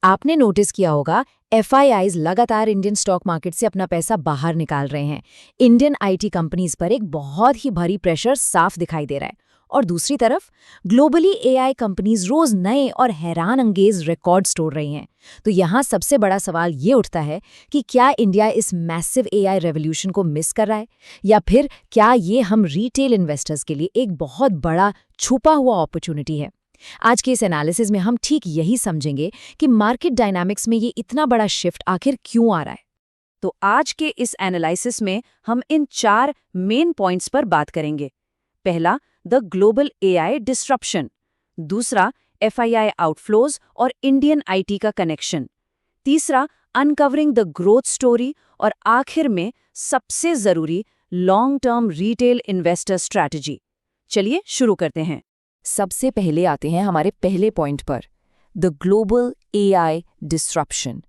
आपने नोटिस किया होगा एफआईआईज लगातार इंडियन स्टॉक मार्केट से अपना पैसा बाहर निकाल रहे हैं। इंडियन आईटी कंपनीज पर एक बहुत ही भारी प्रेशर साफ दिखाई दे रहा है। और दूसरी तरफ ग्लोबली एआई कंपनीज रोज नए और हैरान अंगेज रिकॉर्ड्स तोड़ रही हैं। तो यहाँ सबसे बड़ा सवाल ये उठता है कि क्या इंडिया इस मैसिव एआई रेवोल्यूशन को मिस कर रहा है, या फिर क्या ये हम रिटेल इन्वेस्टर्स के लिए एक बहुत बड़ा छुपा हुआ अपॉर्चुनिटी है। आज के इस एनालिसिस में हम ठीक यही समझेंगे कि मार्केट डायनामिक्स में ये इतना बड़ा शिफ्ट आखिर क्यों आ रहा है। तो आज के इस एनालिसिस में हम इन 4 मेन पॉइंट्स पर बात करेंगे। पहला, द ग्लोबल एआई डिस्ट्रप्शन। दूसरा, एफआईआई आउटफ्लोज और इंडियन आईटी का कनेक्शन। तीसरा, अनकवरिंग द ग्रोथ स्टोरी। और आखिर में सबसे जरूरी, long term retail investor strategy. चलिए शुरू करते हैं। सबसे पहले आते हैं हमारे पहले पॉइंट पर, द ग्लोबल एआई डिस्ट्रप्शन।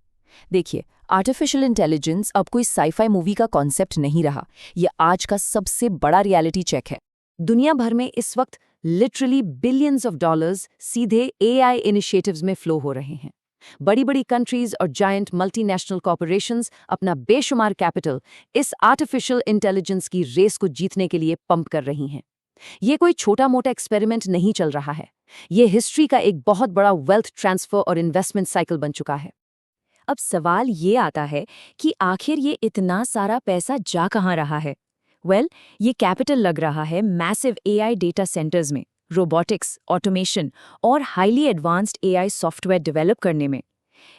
देखिए, आर्टिफिशियल इंटेलिजेंस अब कोई साइफाई मूवी का कॉन्सेप्ट नहीं रहा, ये आज का सबसे बड़ा रियलिटी चेक है। दुनिया भर में इस वक्त लिटरली बिलियंस ऑफ डॉलर्स सीधे एआई इनिशिएटिव्स में फ्लो हो रहे हैं। बड़ी बड़ी कंट्रीज और जायंट मल्टीनेशनल कॉर्पोरेशंस अपना बेशुमार कैपिटल इस आर्टिफिशियल इंटेलिजेंस की रेस को जीतने के लिए पंप कर रही हैं। ये कोई छोटा मोटा एक्सपेरिमेंट नहीं चल रहा है, ये हिस्ट्री का एक बहुत बड़ा वेल्थ ट्रांसफर और इन्वेस्टमेंट साइकिल बन चुका है। अब सवाल ये आता है कि आखिर ये इतना सारा पैसा जा कहाँ रहा है। ये कैपिटल लग रहा है मैसिव एआई डेटा सेंटर्स में, रोबोटिक्स, ऑटोमेशन और highly advanced AI software develop करने में।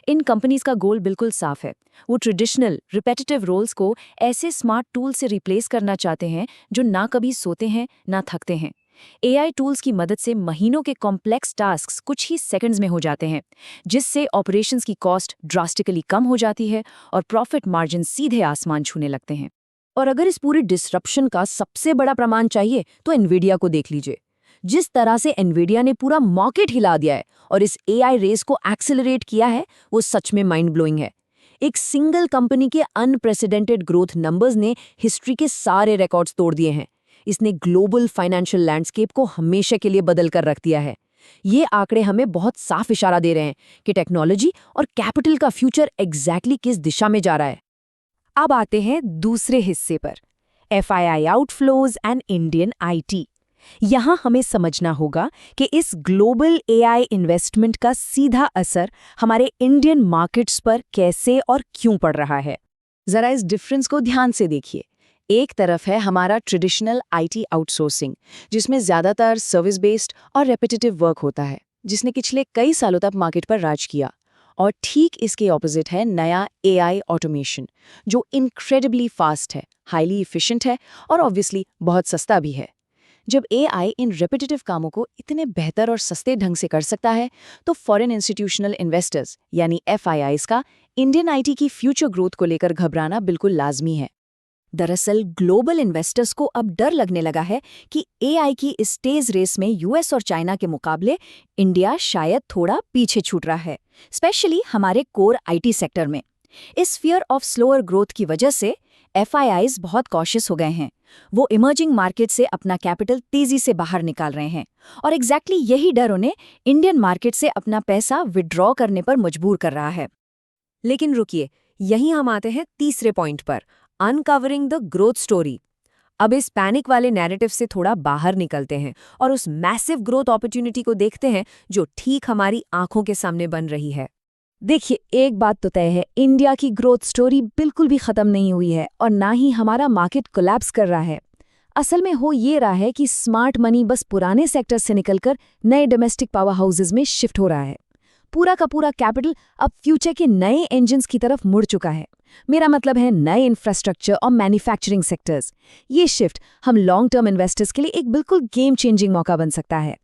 इन कंपनीज का गोल बिल्कुल साफ है, वो ट्रेडिशनल रिपेटिटिव रोल्स को ऐसे स्मार्ट टूल से रिप्लेस करना चाहते हैं जो ना कभी सोते हैं ना थकते हैं। एआई टूल्स की मदद से महीनों के कॉम्प्लेक्स टास्क्स कुछ ही सेकंड्स में हो जाते हैं, जिससे ऑपरेशंस की कॉस्ट ड्रास्टिकली कम हो जाती है और प्रॉफिट मार्जिन सीधे आसमान छूने लगते हैं। और अगर इस पूरी डिसरप्शन का सबसे बड़ा प्रमाण चाहिए तो एनवीडिया को देख लीजिए। जिस तरह से एनवीडिया ने पूरा मार्केट हिला दिया है और इस एआई रेस को एक्सेलरेट किया है, वो सच में माइंड ब्लोइंग है। एक सिंगल कंपनी के अनप्रेसिडेंटेड ग्रोथ नंबर्स ने हिस्ट्री के सारे रिकॉर्ड्स तोड़ दिए हैं। इसने ग्लोबल फाइनेंशियल लैंडस्केप को हमेशा के लिए बदल कर रख दिया है। ये आंकड़े हमें बहुत साफ इशारा दे रहे हैं कि टेक्नोलॉजी और कैपिटल का फ्यूचर एग्जैक्टली किस दिशा में जा रहा है। अब आते हैं दूसरे हिस्से पर, FII outflows and Indian IT. यहां हमें समझना होगा कि इस ग्लोबल एआई इन्वेस्टमेंट का सीधा असर हमारे इंडियन मार्केट्स पर कैसे और क्यों पड़ रहा है। जरा इस डिफरेंस को ध्यान से देखिए। एक तरफ है हमारा ट्रेडिशनल आईटी आउटसोर्सिंग, जिसमें ज्यादातर सर्विस बेस्ड और रेपिटेटिव वर्क होता है, जिसने पिछले कई सालों तक मार्केट पर राज किया। और ठीक इसके ऑपोजिट है नया एआई ऑटोमेशन, जो इनक्रेडिबली फास्ट है, हाईली इफिशिएंट है और ऑब्वियसली बहुत सस्ता भी है। जब एआई इन रेपिटेटिव कामों को इतने बेहतर और सस्ते ढंग से कर सकता है, तो फॉरेन इंस्टीट्यूशनल इन्वेस्टर्स यानी एफआईआईज का इंडियन आईटी की फ्यूचर ग्रोथ को लेकर घबराना बिल्कुल लाजमी है। दरअसल ग्लोबल इन्वेस्टर्स को अब डर लगने लगा है कि एआई की इस तेज रेस में यूएस और चाइना के मुकाबले इंडिया शायद थोड़ा पीछे छूट रहा है, स्पेशली हमारे कोर आईटी सेक्टर में। इस फियर ऑफ स्लोअर ग्रोथ की वजह से एफआईआईज बहुत कॉशियस हो गए हैं। वो इमर्जिंग मार्केट से अपना कैपिटल तेजी से बाहर निकाल रहे हैं और एग्जैक्टली यही डर उन्हें इंडियन मार्केट से अपना पैसा विड्रॉ करने पर मजबूर कर रहा है। लेकिन रुकिए, यहीं हम आते हैं तीसरे पॉइंट पर, अनकवरिंग द ग्रोथ स्टोरी। अब इस पैनिक वाले नैरेटिव से थोड़ा बाहर निकलते हैं और उस मैसिव ग्रोथ अपॉर्चुनिटी को देखते हैं जो ठीक हमारी आंखों के सामने बन रही है। देखिए, एक बात तो तय है, इंडिया की ग्रोथ स्टोरी बिल्कुल भी खत्म नहीं हुई है और ना ही हमारा मार्केट कोलैप्स कर रहा है। असल में हो ये रहा है कि स्मार्ट मनी बस पुराने सेक्टर से निकलकर नए डोमेस्टिक पावर हाउसेज में शिफ्ट हो रहा है। पूरा का पूरा कैपिटल अब फ्यूचर के नए इंजन्स की तरफ मुड़ चुका है। मेरा मतलब है नए इंफ्रास्ट्रक्चर और मैन्युफैक्चरिंग सेक्टर्स। ये शिफ्ट हम लॉन्ग टर्म इन्वेस्टर्स के लिए एक बिल्कुल गेम चेंजिंग मौका बन सकता है।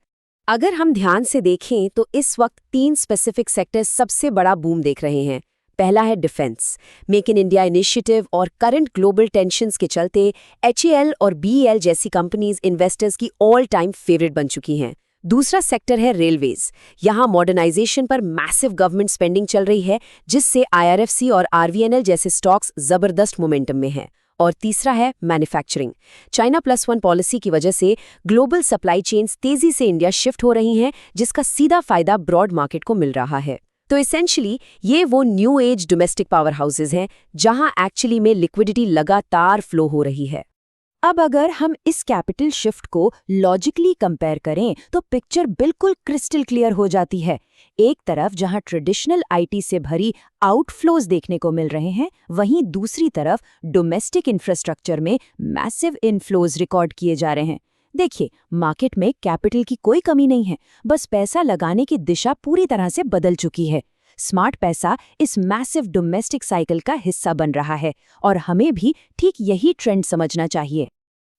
अगर हम ध्यान से देखें तो इस वक्त 3 स्पेसिफिक सेक्टर्स सबसे बड़ा बूम देख रहे हैं। पहला है defence. Make in India initiative और करंट ग्लोबल टेंशन्स के चलते एचएएल और बीईएल जैसी कंपनीज इन्वेस्टर्स की ऑल टाइम फेवरेट बन चुकी हैं। दूसरा सेक्टर है रेलवेज। यहाँ मॉडर्नाइजेशन पर मैसिव गवर्नमेंट स्पेंडिंग चल रही है, जिससे आईआरएफसी और आरवीएनएल जैसे स्टॉक्स जबरदस्त मोमेंटम में हैं। और तीसरा है मैन्युफैक्चरिंग। चाइना +1 पॉलिसी की वजह से ग्लोबल सप्लाई चेन्स तेजी से इंडिया शिफ्ट हो रही हैं, जिसका सीधा फायदा ब्रॉड मार्केट को मिल रहा है। तो इसेंशियली ये वो new age domestic power houses हैं जहां एक्चुअली में लिक्विडिटी लगातार फ्लो हो रही है। अब अगर हम इस कैपिटल शिफ्ट को लॉजिकली कंपेयर करें तो पिक्चर बिल्कुल क्रिस्टल क्लियर हो जाती है। एक तरफ जहां ट्रेडिशनल आईटी से भरी आउटफ्लोज देखने को मिल रहे हैं, वहीं दूसरी तरफ डोमेस्टिक इंफ्रास्ट्रक्चर में मैसिव इनफ्लोज रिकॉर्ड किए जा रहे हैं। देखिए, मार्केट में कैपिटल की कोई कमी नहीं है, बस पैसा लगाने की दिशा पूरी तरह से बदल चुकी है। स्मार्ट पैसा इस मैसिव डोमेस्टिक साइकिल का हिस्सा बन रहा है और हमें भी ठीक यही ट्रेंड समझना चाहिए।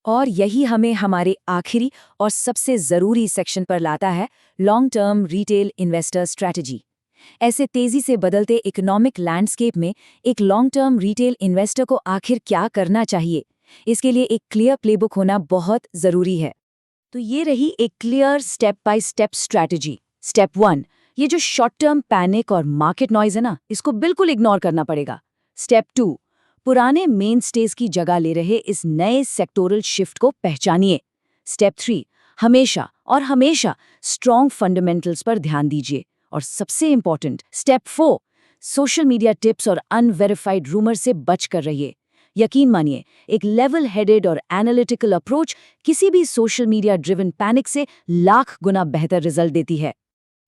और यही हमें हमारे आखिरी और सबसे ज़रूरी सेक्शन पर लाता है, long term retail investor strategy. ऐसे तेज़ी से बदलते इकोनॉमिक लैंडस्केप में एक लॉन्ग टर्म रिटेल इन्वेस्टर को आखिर क्या करना चाहिए, इसके लिए एक क्लियर प्लेबुक होना बहुत ज़रूरी है। तो ये रही एक clear step by step strategy. Step 1, ये जो शॉर्ट टर्म पैनिक और मार्केट नॉइज है ना, इसको बिल्कुल इग्नोर करना पड़ेगा। स्टेप 2, पुराने मेन स्टेज की जगह ले रहे इस नए सेक्टोरल शिफ्ट को पहचानिए। स्टेप 3, हमेशा स्ट्रॉन्ग फंडामेंटल्स पर ध्यान दीजिए। और सबसे important step 4, social media tips और अनवेरिफाइड रूमर से बच कर रहिए। यकीन मानिए, एक लेवल हेडेड और एनालिटिकल अप्रोच किसी भी सोशल मीडिया ड्रिवन पैनिक से लाख गुना बेहतर रिजल्ट देती है।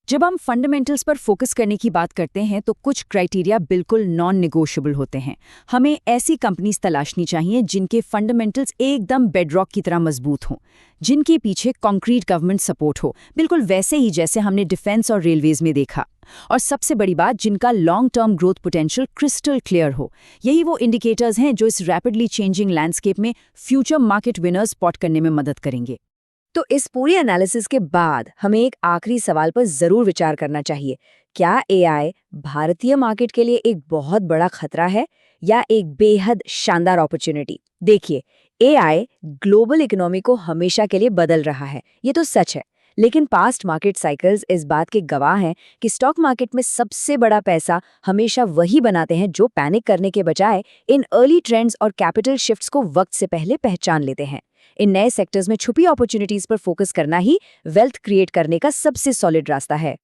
जब हम फंडामेंटल्स पर फोकस करने की बात करते हैं तो कुछ क्राइटेरिया बिल्कुल नॉन नेगोशिएबल होते हैं। हमें ऐसी कंपनीज तलाशनी चाहिए जिनके फंडामेंटल्स एकदम बेडरॉक की तरह मजबूत हों, जिनके पीछे कॉन्क्रीट गवर्नमेंट सपोर्ट हो, बिल्कुल वैसे ही जैसे हमने डिफेंस और रेलवेज में देखा। और सबसे बड़ी बात, जिनका long term growth potential crystal clear हो। यही वो इंडिकेटर्स हैं जो इस रैपिडली चेंजिंग लैंडस्केप में फ्यूचर मार्केट विनर्स स्पॉट करने में मदद करेंगे। तो इस पूरी एनालिसिस के बाद हमें एक आखिरी सवाल पर जरूर विचार करना चाहिए। क्या एआई भारतीय मार्केट के लिए एक बहुत बड़ा खतरा है या एक बेहद शानदार अपॉर्चुनिटी? देखिए, एआई ग्लोबल इकोनॉमी को हमेशा के लिए बदल रहा है, ये तो सच है। लेकिन पास्ट मार्केट साइकिल्स इस बात के गवाह हैं कि स्टॉक मार्केट में सबसे बड़ा पैसा हमेशा वही बनाते हैं जो पैनिक करने के बजाय इन अर्ली ट्रेंड्स और कैपिटल शिफ्ट्स को वक्त से पहले पहचान लेते हैं। इन नए सेक्टर्स में छुपी अपॉर्चुनिटीज पर फोकस करना ही वेल्थ क्रिएट करने का सबसे सॉलिड रास्ता है।